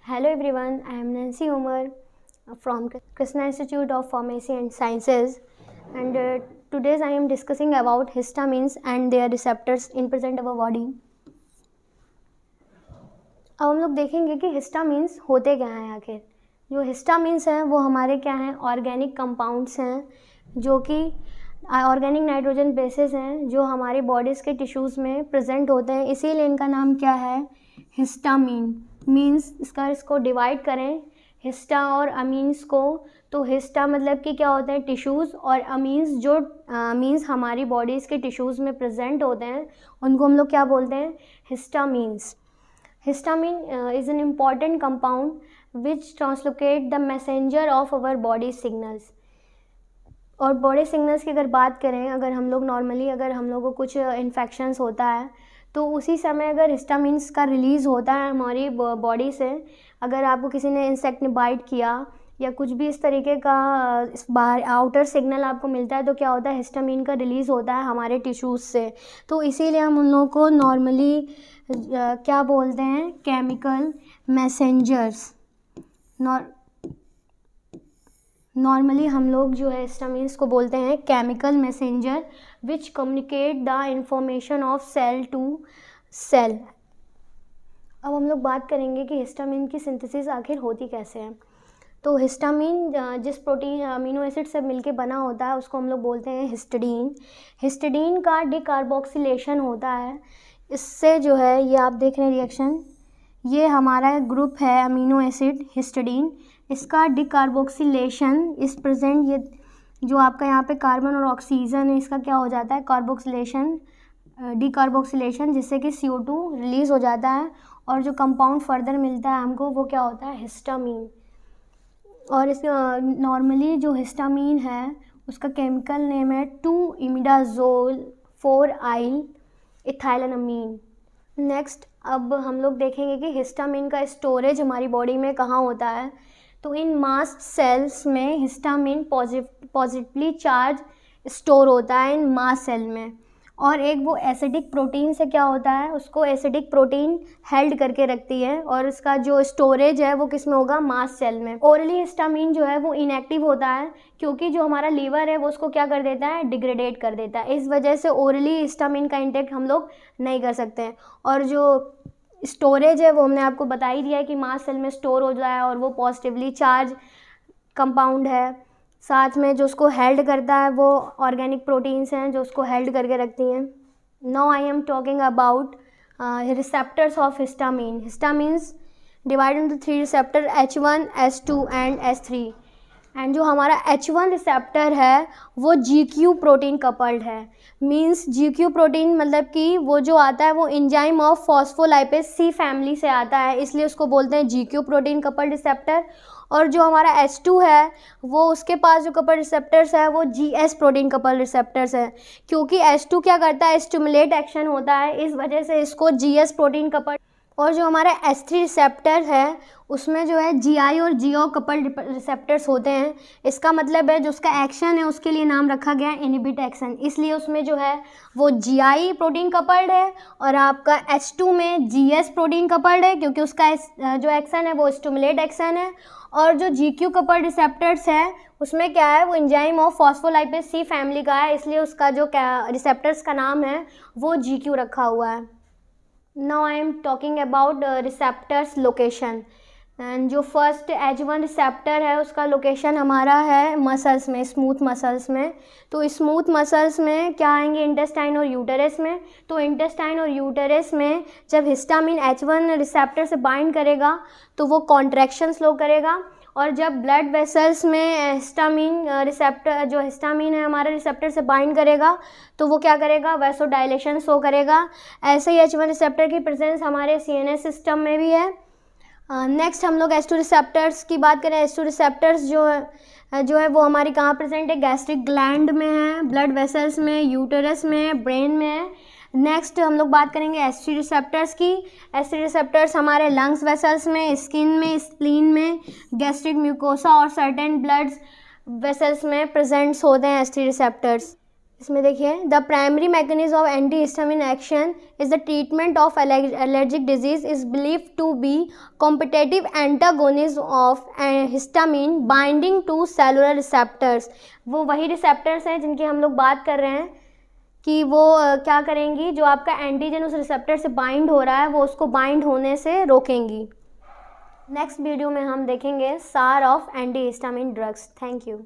Hello everyone, I am Nancy Umar from Krishna Institute of Pharmacy and Sciences, and today I am discussing about histamines and their receptors in present our body. अब हम लोग देखेंगे कि histamines होते क्या हैं आखिर। जो हिस्टामिन्स हैं वो हमारे क्या हैं, ऑर्गेनिक कंपाउंड्स हैं जो कि ऑर्गेनिक नाइट्रोजन बेसेस हैं जो हमारी बॉडीज़ के टिश्यूज़ में प्रेजेंट होते हैं, इसीलिए इनका नाम क्या है, हिस्टामिन। मीन्स इसको डिवाइड करें हिस्टा और अमीन्स को, तो हिस्टा मतलब कि क्या होते हैं, टिश्यूज़, और अमीन्स जो मीन्स हमारी बॉडीज़ के टिश्यूज़ में प्रेजेंट होते हैं उनको हम लोग क्या बोलते हैं, histamines. Histamine is an important compound which translocate the messenger of our body signals. और बॉडी सिग्नल्स की अगर बात करें, अगर हम लोग नॉर्मली अगर हम लोगों को कुछ इन्फेक्शंस होता है तो उसी समय अगर हिस्टामिन्स का रिलीज़ होता है हमारी बॉडी से, अगर आपको किसी ने इंसेक्ट ने बाइट किया या कुछ भी इस तरीके का बाहर आउटर सिग्नल आपको मिलता है तो क्या होता है, हिस्टामिन का रिलीज़ होता है हमारे टिश्यूज़ से। तो इसीलिए हम उन लोगों को नॉर्मली क्या बोलते हैं, केमिकल मैसेंजर्स। नॉर्मली हम लोग जो है हिस्टामिन्स को बोलते हैं chemical messenger which communicate the information of cell to cell. अब हम लोग बात करेंगे कि हिस्टामिन की सिंथेसिस आखिर होती कैसे है। तो हिस्टामिन जिस प्रोटीन अमीनो एसिड से मिलके बना होता है उसको हम लोग बोलते हैं हिस्टिडीन। हिस्टिडीन का डिकार्बोक्सिलेशन होता है, इससे जो है ये आप देख रहे हैं रिएक्शन, ये हमारा ग्रुप है अमीनो एसिड हिस्टिडीन, इसका डिकार्बोक्सिलेशन इस प्रेजेंट, ये जो आपका यहाँ पे कार्बन और ऑक्सीजन है इसका क्या हो जाता है, कार्बोक्सिलेशन, डिकार्बोक्सिलेशन, जिससे कि CO2 रिलीज़ हो जाता है और जो कंपाउंड फर्दर मिलता है हमको वो क्या होता है, हिस्टामिन। और इस नॉर्मली जो हिस्टामिन है उसका केमिकल नेम है 2-इमिडाज़ोल 4-आइल इथाइलनामीन। नेक्स्ट अब हम लोग देखेंगे कि हिस्टामिन का स्टोरेज हमारी बॉडी में कहाँ होता है। तो इन मास्ट सेल्स में हिस्टामिन पॉजिटिवली चार्ज स्टोर होता है इन मास्ट सेल में, और एक वो एसिडिक प्रोटीन से क्या होता है, उसको एसिडिक प्रोटीन हेल्ड करके रखती है, और इसका जो स्टोरेज है वो किस में होगा, मास्ट सेल में। ओरली हिस्टामिन जो है वो इनएक्टिव होता है क्योंकि जो हमारा लीवर है वो उसको क्या कर देता है, डिग्रेडेट कर देता है, इस वजह से ओरली हिस्टामिन का इंटेक हम लोग नहीं कर सकते हैं। और जो स्टोरेज है वो हमने आपको बता ही दिया है कि मास्ट सेल में स्टोर हो जाए और वो पॉजिटिवली चार्ज कंपाउंड है। साथ में जो उसको हेल्ड करता है वो ऑर्गेनिक प्रोटीन्स हैं जो उसको हेल्ड करके रखती हैं। Now I am talking about receptors of histamine. Histamines divide into 3 receptor, H1, H2 and H3। And जो हमारा H1 रिसेप्टर है वो GQ प्रोटीन कपल्ड है। मीन्स GQ प्रोटीन मतलब कि वो जो आता है वो enzyme of phospholipase C family से आता है, इसलिए उसको बोलते हैं GQ प्रोटीन कपल्ड रिसेप्टर। और जो हमारा H2 है वो उसके पास जो कपल्ड रिसेप्टर्स है वो GS प्रोटीन कपल्ड रिसेप्टर्स है, क्योंकि H2 क्या करता है, स्टिमुलेट एक्शन होता है, इस वजह से इसको GS प्रोटीन कपल्ड। और जो हमारा H3 रिसेप्टर है उसमें जो है GI और GO कपल्ड रिसेप्टर्स होते हैं। इसका मतलब है जो उसका एक्शन है उसके लिए नाम रखा गया है इनहिबिट एक्शन, इसलिए उसमें जो है वो GI प्रोटीन कपल्ड है, और आपका H2 में GS प्रोटीन कपल्ड है क्योंकि उसका जो एक्शन है वो स्टिमुलेट एक्शन है। और जो GQ कपल्ड रिसेप्टर्स है उसमें क्या है, वो enzyme of phospholipase C family का है, इसलिए उसका जो रिसेप्टर्स का नाम है वो GQ रखा हुआ है। Now I am talking about receptors location, and जो फर्स्ट H1 रिसेप्टर है उसका लोकेशन हमारा है मसल्स में, स्मूथ मसल्स में। तो स्मूथ मसल्स में क्या आएंगे, इंटेस्टाइन और यूटेरस में। तो इंटेस्टाइन और यूटेरस में जब हिस्टामिन H1 रिसेप्टर से बाइंड करेगा तो वो कॉन्ट्रैक्शन स्लो करेगा, और जब ब्लड वेसल्स में हिस्टामिन रिसेप्टर जो हिस्टामिन है हमारे रिसेप्टर से बाइंड करेगा तो वो क्या करेगा, वैसोडाइलेशन शो करेगा। ऐसे ही H1 रिसेप्टर की प्रेजेंस हमारे CNS सिस्टम में भी है। नेक्स्ट हम लोग H2 रिसेप्टर्स की बात करें। H2 रिसेप्टर्स जो है वो हमारी कहाँ प्रेजेंट है, गैस्ट्रिक ग्लैंड में है, ब्लड वेसल्स में, यूटेरस में, ब्रेन में है। नेक्स्ट हम लोग बात करेंगे H3 रिसेप्टर्स की। H3 रिसेप्टर्स हमारे लंग्स वेसल्स में, स्किन में, स्प्लीन में, गैस्ट्रिक म्यूकोसा और सर्टेन ब्लड वेसल्स में प्रेजेंट्स होते हैं H3 रिसेप्टर्स। इसमें देखिए, the primary mechanism of anti histamine action is the treatment of allergic disease is believe to be competitive antagonism of histamine binding to cellular receptors. वो वही receptors हैं जिनकी हम लोग बात कर रहे हैं कि वो क्या करेंगी, जो आपका एंटीजन उस रिसेप्टर से बाइंड हो रहा है वो उसको बाइंड होने से रोकेंगी। नेक्स्ट वीडियो में हम देखेंगे सार of anti histamine drugs. Thank you.